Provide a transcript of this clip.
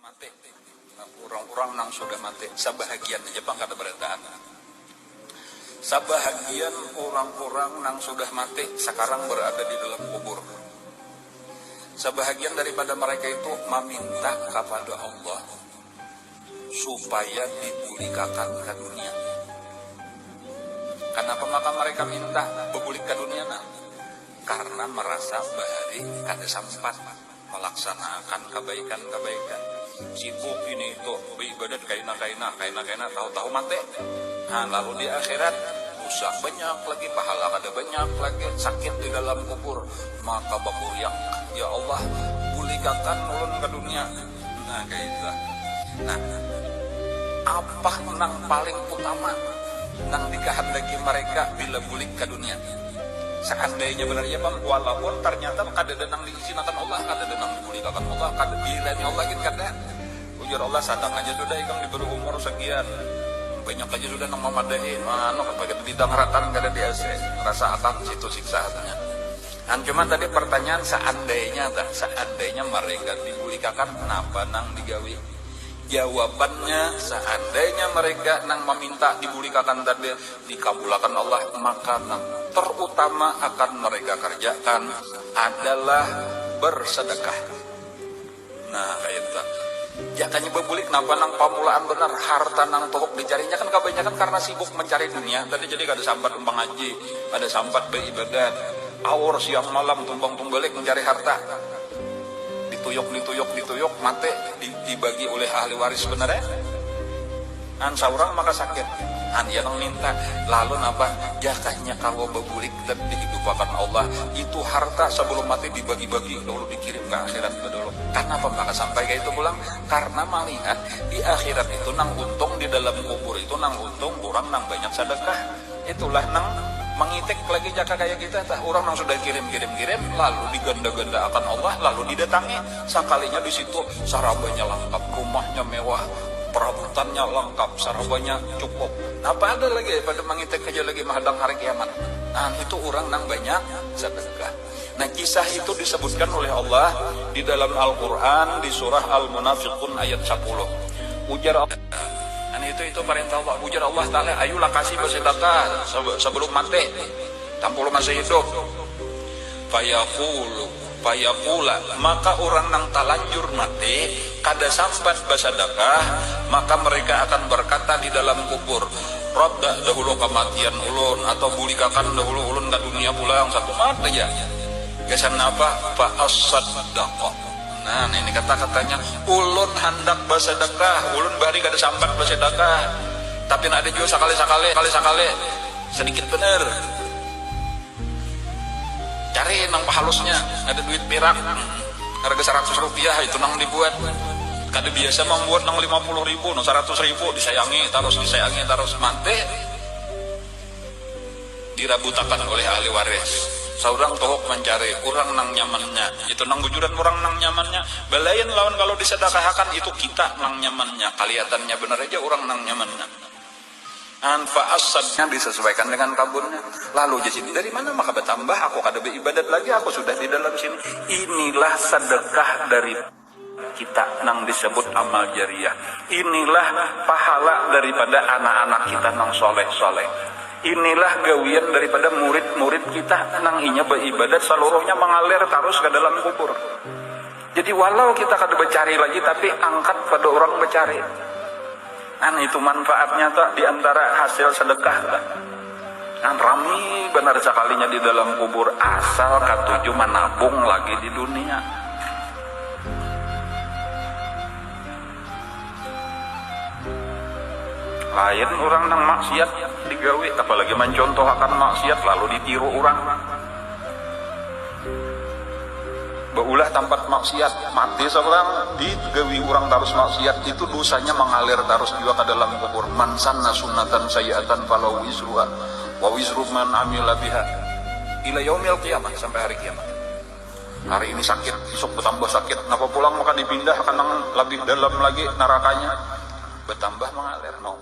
mati. Orang-orang nang sudah mati, sabahagian aja Jepang kada berentaan. Sabahagian orang-orang nang sudah mati sekarang berada di dalam kubur. Sebahagian daripada mereka itu meminta kepada Allah supaya dipulihkan ke dunia. Kenapa maka mereka minta bebulik ke dunia? Karena merasa bahari kada sempat melaksanakan kebaikan-kebaikan. Sibuk ini itu beribadat kaina tahu-tahu mati. Nah, lalu di akhirat dosa banyak lagi, pahala kada banyak lagi, sakit di dalam kubur. Maka bakuriang, ya Allah, pulihkan ulun ke dunia. Nah, kayak itu. Nah, apa nang paling utama nang dikehendaki mereka bila bulik ke dunia? Seandainya benar ya Bang, walaupun ternyata kada denang diizinakan Allah, kada denang dibulikakan Allah, kada dirani Allah gitu kada. Ujar Allah sadang aja sudah ikang diberi umur sekian. Banyak aja sudah nang mamadain, anu kebagian bidang ratan kada diase. Rasa akan situ siksaannya. Kan cuma tadi pertanyaan seandainya mereka dibulikakan kenapa nang digawi? Jawabannya seandainya mereka nang meminta dibulikakan tadi dikabulkan Allah, maka nang terutama akan mereka kerjakan adalah bersedekah. Nah kayak itu. Jakanya bebulik kenapa nang pamulaan benar harta nang tohok dicarinya kan kebanyakan karena sibuk mencari dunia. Tadi jadi kada sambat umpang haji, ada sambat beribadat, awur siang malam tumbang tumbalik mencari harta. Dituyuk mati dibagi oleh ahli waris sebenarnya. An saurang maka sakit. An yang minta lalu napa jakanya kalau bebulik dan dihidupakan Allah itu harta sebelum mati dibagi-bagi dulu dikirim ke akhirat dulu. Karena apa maka sampai kayak itu pulang? Karena melihat di akhirat itu nang untung, di dalam kubur itu nang untung orang nang banyak sedekah. Itulah nang mengitik lagi jaka kayak kita orang yang sudah kirim lalu diganda-ganda akan Allah, lalu didatangi sekalinya di situ sarabanya lengkap, rumahnya mewah, perabotannya lengkap, sarabanya cukup. Apa ada lagi pada mengitik aja lagi menghadang hari kiamat. Nah itu orang nang banyak sedekah. Nah kisah itu disebutkan oleh Allah di dalam Al-Quran di surah Al-Munafiqun ayat 10. Ujar Allah, itu perintah Allah. Ujar Allah Ta'ala, ayolah kasih bersedekah sebelum mati, tampul masih hidup. Fayaqula, maka orang nang talanjur mati kada sampat bersedekah, maka mereka akan berkata di dalam kubur, Rabba dahulu kematian ulun, atau bulikakan dahulu ulun ke dunia pulang satu mati ya. Kesan apa? Fa as-saddaqah. Nah ini kata-katanya ulun hendak bersedekah, ulun bari kada sambat bersedekah, tapi ada juga sakali sedikit bener. Cari nang pahalusnya, ada duit perak harga 100 rupiah itu nang dibuat. Kada biasa membuat nang 50 ribu, nang 100 ribu disayangi terus mati dirabutakan oleh ahli waris. Seorang tohok mencari orang nang nyamannya, itu nang bujuran orang nang nyamannya. Balayan lawan kalau disedekahkan itu kita nang nyamannya, kelihatannya benar aja orang nang nyamannya. Anfa'asadnya disesuaikan dengan kabunnya. Lalu jadi dari mana maka bertambah? Aku kada beribadat lagi, aku sudah di dalam sini. Inilah sedekah dari kita nang disebut amal jariah. Inilah pahala daripada anak-anak kita nang soleh. Inilah gawian daripada murid-murid kita nang inya beribadat seluruhnya mengalir terus ke dalam kubur. Jadi walau kita kada bercari lagi tapi angkat pada orang bercari. Itu manfaatnya tak diantara hasil sedekah tak. Rami benar sekalinya di dalam kubur asal katuju menabung lagi di dunia. Lain orang nang maksiat digawe, apalagi mencontohkan maksiat lalu ditiru orang. Baulah tempat maksiat mati seorang digawi orang terus maksiat itu dosanya mengalir terus juga ke dalam kubur. Man sanna sunnatan sayyi'atan falahu wizruha wa wizru man amila biha ila yaumil qiyamah, sampai hari kiamat. Hari ini sakit, besok bertambah sakit, napa pulang maka dipindah ke nang lebih dalam lagi nerakanya, bertambah mengalir. No.